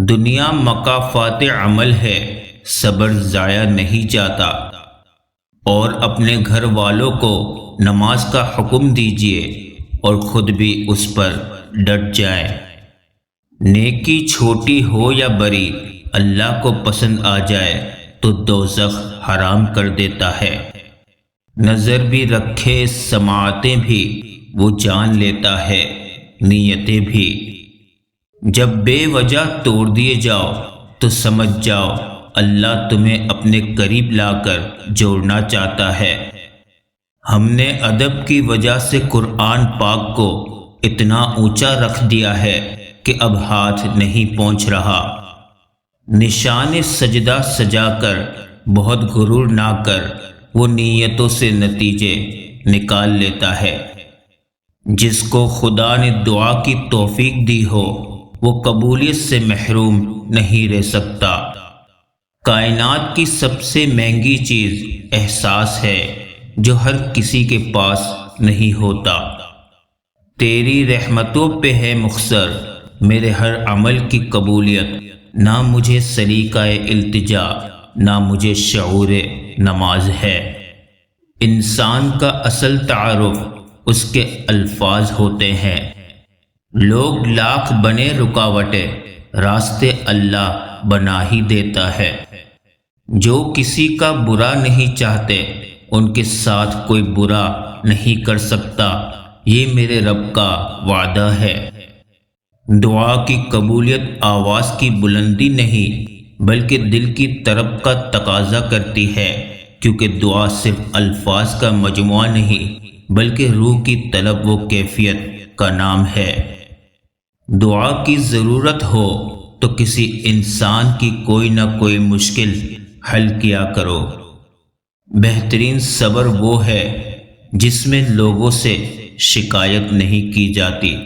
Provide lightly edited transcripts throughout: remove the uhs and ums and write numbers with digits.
دنیا مکافات عمل ہے، صبر ضائع نہیں جاتا۔ اور اپنے گھر والوں کو نماز کا حکم دیجیے اور خود بھی اس پر ڈٹ جائیں۔ نیکی چھوٹی ہو یا بڑی، اللہ کو پسند آ جائے تو دوزخ حرام کر دیتا ہے۔ نظر بھی رکھے، سماعتیں بھی وہ جان لیتا ہے، نیتیں بھی۔ جب بے وجہ توڑ دیے جاؤ تو سمجھ جاؤ اللہ تمہیں اپنے قریب لا کر جوڑنا چاہتا ہے۔ ہم نے ادب کی وجہ سے قرآن پاک کو اتنا اونچا رکھ دیا ہے کہ اب ہاتھ نہیں پہنچ رہا۔ نشان سجدہ سجا کر بہت غرور نہ کر، وہ نیتوں سے نتیجے نکال لیتا ہے۔ جس کو خدا نے دعا کی توفیق دی ہو وہ قبولیت سے محروم نہیں رہ سکتا۔ کائنات کی سب سے مہنگی چیز احساس ہے جو ہر کسی کے پاس نہیں ہوتا۔ تیری رحمتوں پہ ہے مختصر میرے ہر عمل کی قبولیت، نہ مجھے سلیقہ التجا نہ مجھے شعور نماز ہے۔ انسان کا اصل تعارف اس کے الفاظ ہوتے ہیں۔ لوگ لاکھ بنے رکاوٹیں، راستے اللہ بنا ہی دیتا ہے۔ جو کسی کا برا نہیں چاہتے ان کے ساتھ کوئی برا نہیں کر سکتا، یہ میرے رب کا وعدہ ہے۔ دعا کی قبولیت آواز کی بلندی نہیں بلکہ دل کی طرب کا تقاضا کرتی ہے، کیونکہ دعا صرف الفاظ کا مجموعہ نہیں بلکہ روح کی طلب و کیفیت کا نام ہے۔ دعا کی ضرورت ہو تو کسی انسان کی کوئی نہ کوئی مشکل حل کیا کرو۔ بہترین صبر وہ ہے جس میں لوگوں سے شکایت نہیں کی جاتی۔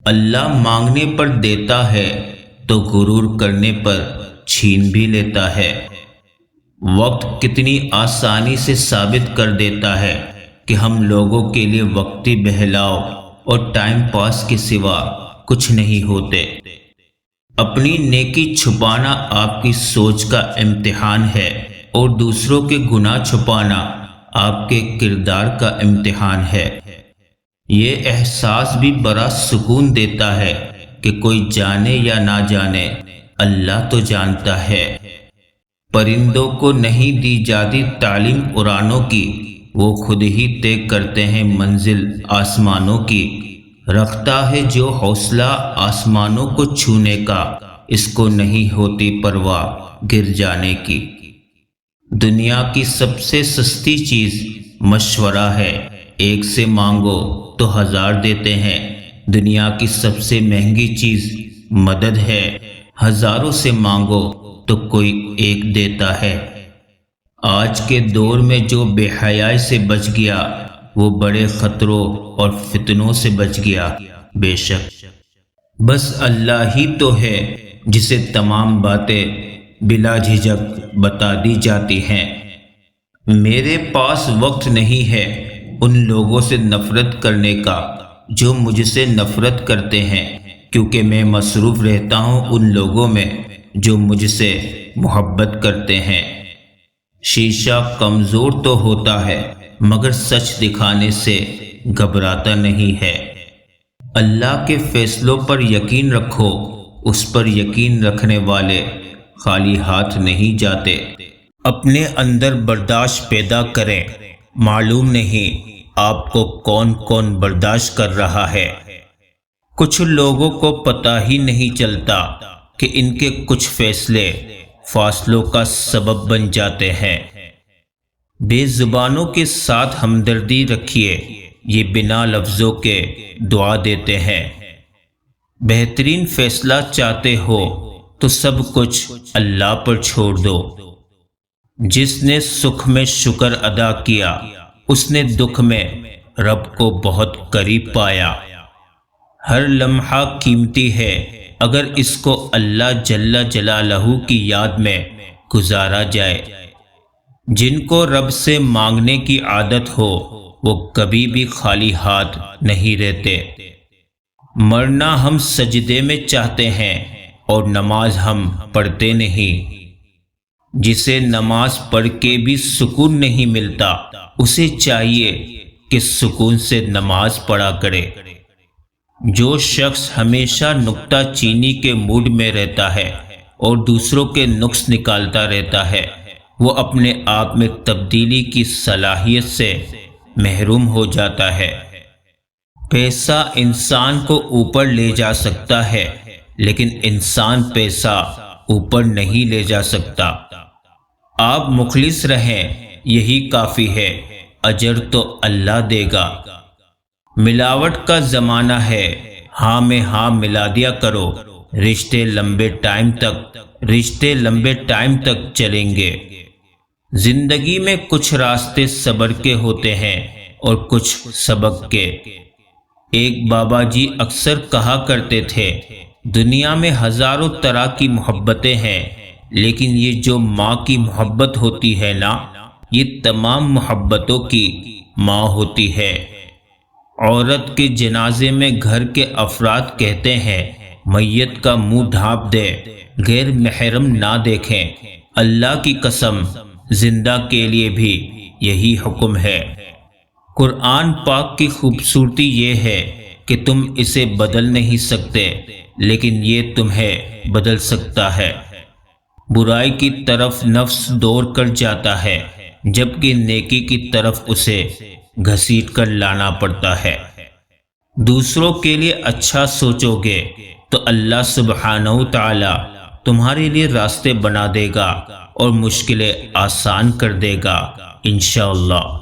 اللہ مانگنے پر دیتا ہے تو غرور کرنے پر چھین بھی لیتا ہے۔ وقت کتنی آسانی سے ثابت کر دیتا ہے کہ ہم لوگوں کے لیے وقتی بہلاؤ اور ٹائم پاس کے سوا کچھ نہیں ہوتے۔ اپنی نیکی چھپانا آپ کی سوچ کا امتحان ہے اور دوسروں کے گناہ چھپانا آپ کے کردار کا امتحان ہے۔ یہ احساس بھی بڑا سکون دیتا ہے کہ کوئی جانے یا نہ جانے اللہ تو جانتا ہے۔ پرندوں کو نہیں دی جاتی تعلیم اڑانوں کی، وہ خود ہی طے کرتے ہیں منزل آسمانوں کی۔ رکھتا ہے جو حوصلہ آسمانوں کو چھونے کا، اس کو نہیں ہوتی پرواہ گر جانے کی۔ دنیا کی سب سے سستی چیز مشورہ ہے، ایک سے مانگو تو 1000 دیتے ہیں۔ دنیا کی سب سے مہنگی چیز مدد ہے، ہزاروں سے مانگو تو کوئی ایک دیتا ہے۔ آج کے دور میں جو بے حیائی سے بچ گیا وہ بڑے خطروں اور فتنوں سے بچ گیا۔ بے شک بس اللہ ہی تو ہے جسے تمام باتیں بلا جھجک بتا دی جاتی ہیں۔ میرے پاس وقت نہیں ہے ان لوگوں سے نفرت کرنے کا جو مجھ سے نفرت کرتے ہیں، کیونکہ میں مصروف رہتا ہوں ان لوگوں میں جو مجھ سے محبت کرتے ہیں۔ شیشہ کمزور تو ہوتا ہے مگر سچ دکھانے سے گھبراتا نہیں ہے۔ اللہ کے فیصلوں پر یقین رکھو، اس پر یقین رکھنے والے خالی ہاتھ نہیں جاتے۔ اپنے اندر برداشت پیدا کریں، معلوم نہیں آپ کو کون کون برداشت کر رہا ہے۔ کچھ لوگوں کو پتہ ہی نہیں چلتا کہ ان کے کچھ فیصلے فاصلوں کا سبب بن جاتے ہیں۔ بے زبانوں کے ساتھ ہمدردی رکھیے، یہ بنا لفظوں کے دعا دیتے ہیں۔ بہترین فیصلہ چاہتے ہو تو سب کچھ اللہ پر چھوڑ دو۔ جس نے سکھ میں شکر ادا کیا اس نے دکھ میں رب کو بہت قریب پایا۔ ہر لمحہ قیمتی ہے اگر اس کو اللہ جل جلالہ کی یاد میں گزارا جائے۔ جن کو رب سے مانگنے کی عادت ہو وہ کبھی بھی خالی ہاتھ نہیں رہتے۔ مرنا ہم سجدے میں چاہتے ہیں، اور نماز ہم پڑھتے نہیں۔ جسے نماز پڑھ کے بھی سکون نہیں ملتا اسے چاہیے کہ سکون سے نماز پڑھا کرے۔ جو شخص ہمیشہ نکتہ چینی کے موڈ میں رہتا ہے اور دوسروں کے نقص نکالتا رہتا ہے وہ اپنے آپ میں تبدیلی کی صلاحیت سے محروم ہو جاتا ہے۔ پیسہ انسان کو اوپر لے جا سکتا ہے لیکن انسان پیسہ اوپر نہیں لے جا سکتا۔ آپ مخلص رہیں یہی کافی ہے، اجر تو اللہ دے گا۔ ملاوٹ کا زمانہ ہے، ہاں میں ہاں ملا دیا کرو، رشتے لمبے ٹائم تک چلیں گے۔ زندگی میں کچھ راستے صبر کے ہوتے ہیں اور کچھ سبق کے۔ ایک بابا جی اکثر کہا کرتے تھے دنیا میں ہزاروں طرح کی محبتیں ہیں لیکن یہ جو ماں کی محبت ہوتی ہے نا یہ تمام محبتوں کی ماں ہوتی ہے۔ عورت کے جنازے میں گھر کے افراد کہتے ہیں میت کا منہ ڈھانپ دے، غیر محرم نہ دیکھیں۔ اللہ کی قسم زندہ کے لیے بھی یہی حکم ہے۔ قرآن پاک کی خوبصورتی یہ ہے کہ تم اسے بدل نہیں سکتے لیکن یہ تمہیں بدل سکتا ہے۔ برائی کی طرف نفس دوڑ کر جاتا ہے جبکہ نیکی کی طرف اسے گھسیٹ کر لانا پڑتا ہے۔ دوسروں کے لیے اچھا سوچو گے تو اللہ سبحانہ وتعالی تمہارے لیے راستے بنا دے گا اور مشکلیں آسان کر دے گا انشاءاللہ۔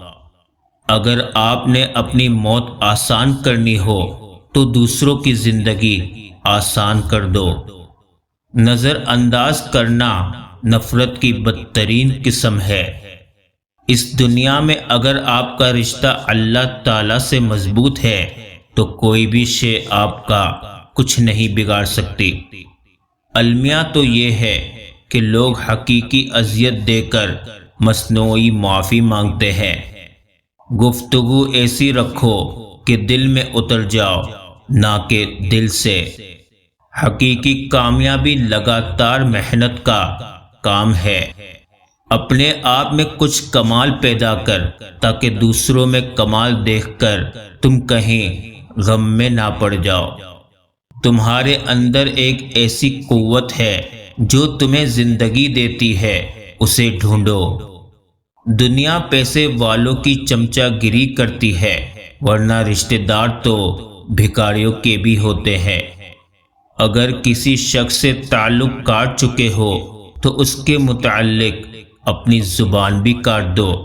اگر آپ نے اپنی موت آسان کرنی ہو تو دوسروں کی زندگی آسان کر دو۔ نظر انداز کرنا نفرت کی بدترین قسم ہے۔ اس دنیا میں اگر آپ کا رشتہ اللہ تعالی سے مضبوط ہے تو کوئی بھی شے آپ کا کچھ نہیں بگاڑ سکتی۔ المیہ تو یہ ہے کہ لوگ حقیقی اذیت دے کر مصنوعی معافی مانگتے ہیں۔ گفتگو ایسی رکھو کہ دل میں اتر جاؤ نہ کہ دل سے۔ حقیقی کامیابی لگاتار محنت کا کام ہے۔ اپنے آپ میں کچھ کمال پیدا کر تاکہ دوسروں میں کمال دیکھ کر تم کہیں غم میں نہ پڑ جاؤ۔ تمہارے اندر ایک ایسی قوت ہے جو تمہیں زندگی دیتی ہے، اسے ڈھونڈو۔ دنیا پیسے والوں کی چمچہ گیری کرتی ہے ورنہ رشتہ دار تو بھکاریوں کے بھی ہوتے ہیں۔ اگر کسی شخص سے تعلق کاٹ چکے ہو تو اس کے متعلق اپنی زبان بھی کاٹ دو۔